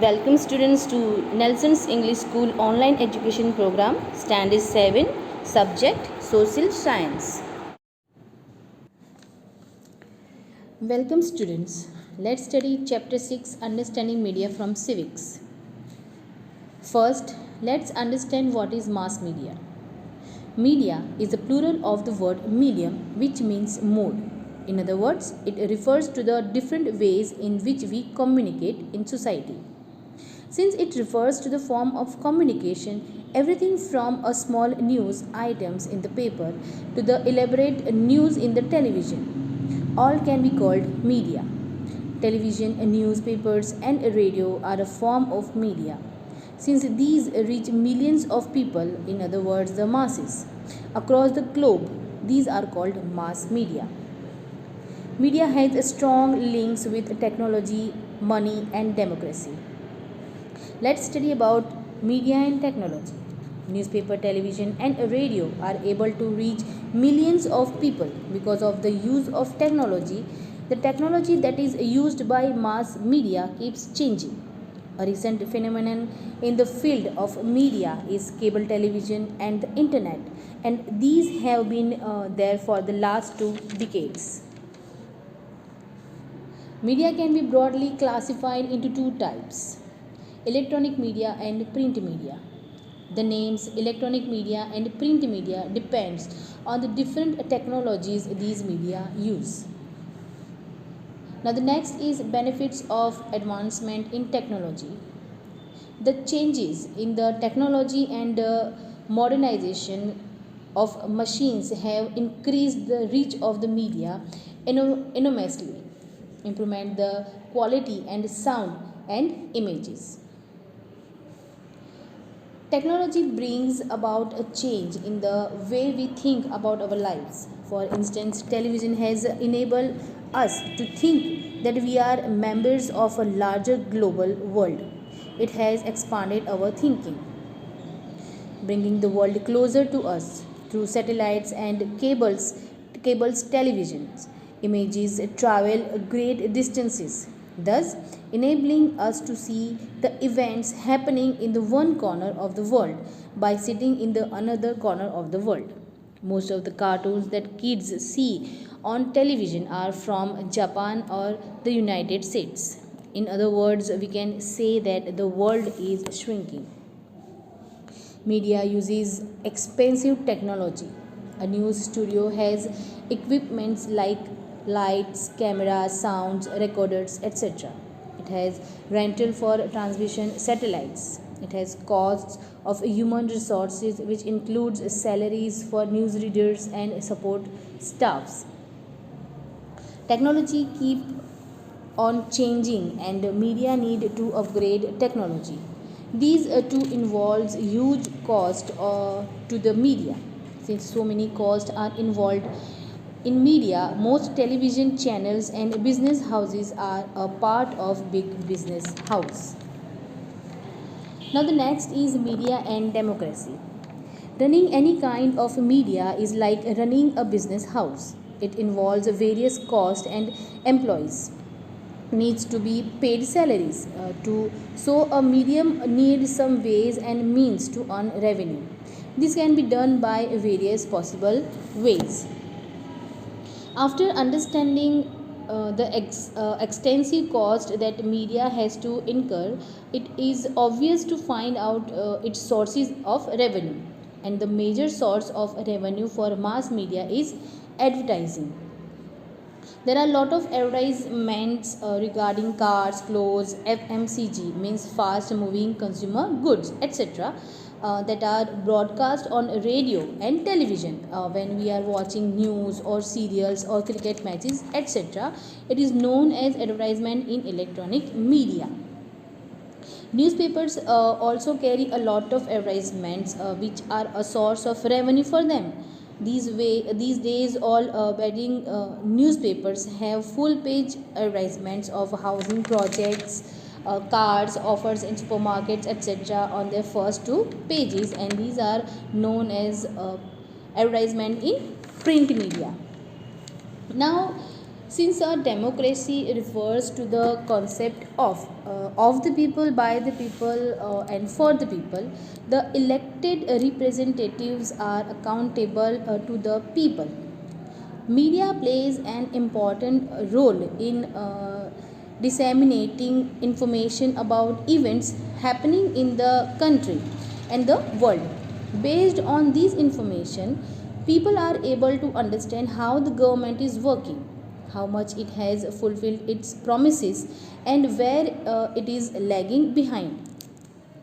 Welcome students to Nelson's English School online education program, Standard 7, subject Social Science. Welcome students. Let's study chapter 6, Understanding Media from Civics. First, let's understand what is mass media. Media is the plural of the word medium, which means mode. In other words, it refers to the different ways in which we communicate in society. Since it refers to the form of communication, everything from a small news items in the paper to the elaborate news in the television, all can be called media. Television, newspapers, and radio are a form of media. Since these reach millions of people, in other words, the masses, across the globe, these are called mass media. Media has strong links with technology, money, and democracy. Let's study about media and technology. Newspaper, television, and radio are able to reach millions of people because of the use of technology. The technology that is used by mass media keeps changing. A recent phenomenon in the field of media is cable television and the internet, and these have been there for the last 2 decades. Media can be broadly classified into two types: electronic media and print media. The names electronic media and print media depends on the different technologies these media use. Now the next is benefits of advancement in technology. The changes in the technology and modernization of machines have increased the reach of the media enormously, improvement the quality and sound and images. Technology brings about a change in the way we think about our lives. For instance, television has enabled us to think that we are members of a larger global world. It has expanded our thinking, bringing the world closer to us through satellites and cables televisions. Images travel great distances, thus enabling us to see the events happening in the one corner of the world by sitting in the another corner of the world. Most of the cartoons that kids see on television are from Japan or the United States. In other words, we can say that the world is shrinking. Media uses expensive technology. A news studio has equipments like lights, cameras, sounds, recorders, etc. It has rental for transmission satellites. It has costs of human resources, which includes salaries for newsreaders and support staffs. Technology keep on changing and media need to upgrade technology. These two involves huge cost to the media. Since so many costs are involved in media, most television channels and business houses are a part of big business house. Now the next is media and democracy. Running any kind of media is like running a business house. It involves various costs and employees needs to be paid salaries to so a medium needs some ways and means to earn revenue. This can be done by various possible ways. After understanding the extensive cost that media has to incur, it is obvious to find out its sources of revenue. And the major source of revenue for mass media is advertising. There are a lot of advertisements regarding cars, clothes, FMCG means fast moving consumer goods, etc. That are broadcast on radio and television when we are watching news or serials or cricket matches, etc. It is known as advertisement in electronic media. Newspapers also carry a lot of advertisements which are a source of revenue for them. These days, all wedding newspapers have full page advertisements of housing projects, cars, offers in supermarkets, etc. on their first two pages, and these are known as advertisement in print media. Now, Since a democracy refers to the concept of the people, by the people, and for the people, the elected representatives are accountable to the people. Media plays an important role in disseminating information about events happening in the country and the world. Based on this information, people are able to understand how the government is working, how much it has fulfilled its promises, and where it is lagging behind.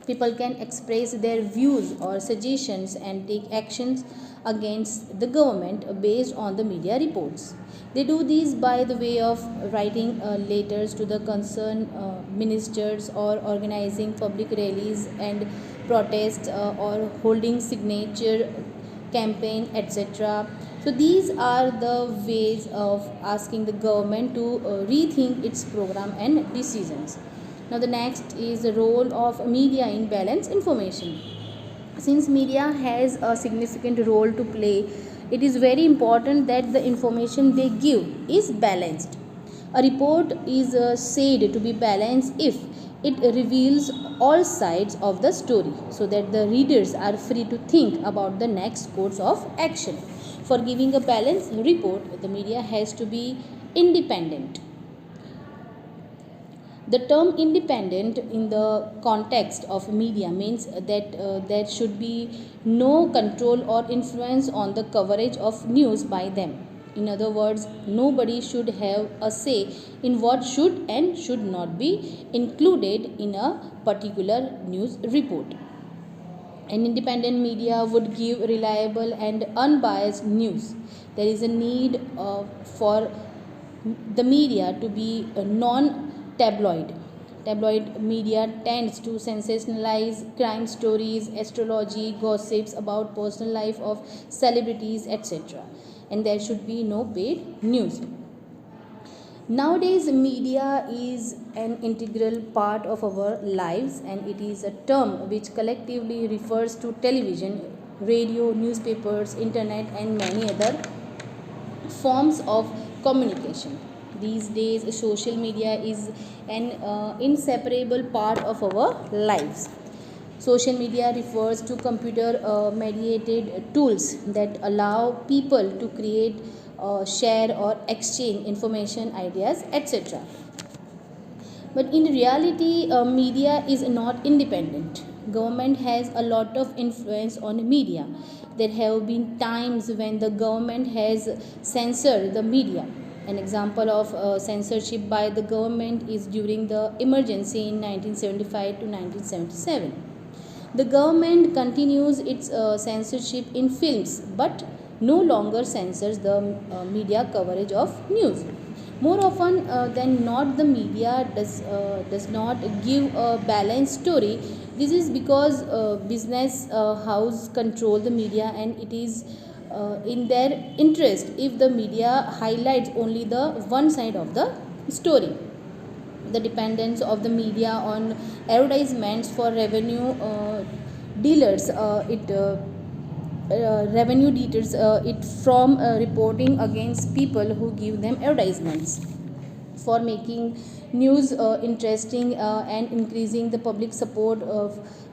People can express their views or suggestions and take actions against the government based on the media reports. They do this by the way of writing letters to the concerned ministers, or organizing public rallies and protests, or holding signature campaign, etc. So these are the ways of asking the government to rethink its program and decisions. Now the next is the role of media in balance information. Since media has a significant role to play, it is very important that the information they give is balanced. A report is said to be balanced if it reveals all sides of the story, so that the readers are free to think about the next course of action. For giving a balanced report, the media has to be independent. The term independent in the context of media means that there should be no control or influence on the coverage of news by them. In other words, nobody should have a say in what should and should not be included in a particular news report. An independent media would give reliable and unbiased news. There is a need for the media to be non tabloid. Tabloid media tends to sensationalize crime stories, astrology, gossips about personal life of celebrities, etc. And there should be no paid news. Nowadays, media is an integral part of our lives, and it is a term which collectively refers to television, radio, newspapers, internet, and many other forms of communication. These days, social media is an inseparable part of our lives. Social media refers to computer mediated tools that allow people to create, share, or exchange information, ideas, etc. But in reality, media is not independent. Government has a lot of influence on media. There have been times when the government has censored the media. An example of censorship by the government is during the emergency in 1975 to 1977. The government continues its censorship in films, but no longer censors the media coverage of news. More often than not, the media does not give a balanced story. This is because business house control the media, and it is in their interest if the media highlights only the one side of the story. The dependence of the media on advertisements for revenue dealers it revenue dealers it from reporting against people who give them advertisements. For making news interesting and increasing the public support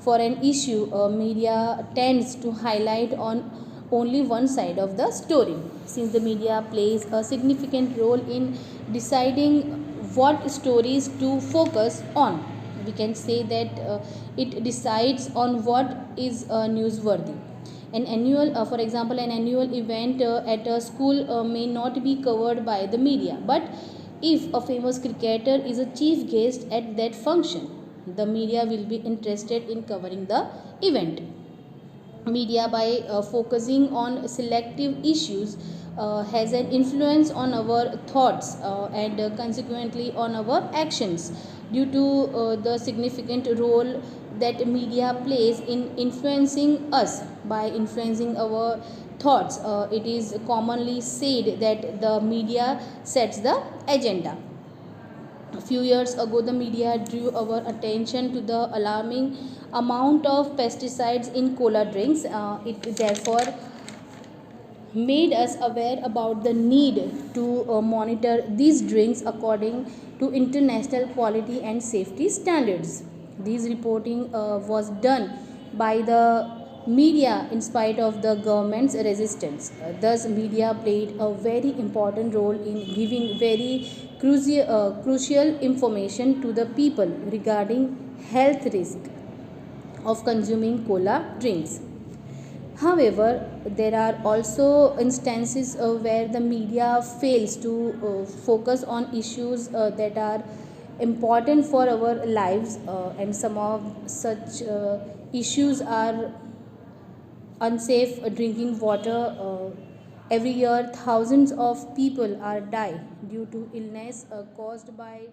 for an issue, media tends to highlight on only one side of the story. Since the media plays a significant role in deciding what stories to focus on, we can say that it decides on what is newsworthy. An annual for example, an annual event at a school may not be covered by the media, but if a famous cricketer is a chief guest at that function, the media will be interested in covering the event. Media, by focusing on selective issues, has an influence on our thoughts and consequently on our actions. Due to the significant role that media plays in influencing us, by influencing our thoughts, it is commonly said that the media sets the agenda. A few years ago, the media drew our attention to the alarming amount of pesticides in cola drinks. It therefore made us aware about the need to monitor these drinks according to international quality and safety standards. This reporting was done by the media in spite of the government's resistance. Thus, media played a very important role in giving very crucial information to the people regarding health risk of consuming cola drinks. However, there are also instances where the media fails to focus on issues that are important for our lives, and some of such issues are unsafe drinking water. Every year, thousands of people are die due to illness caused by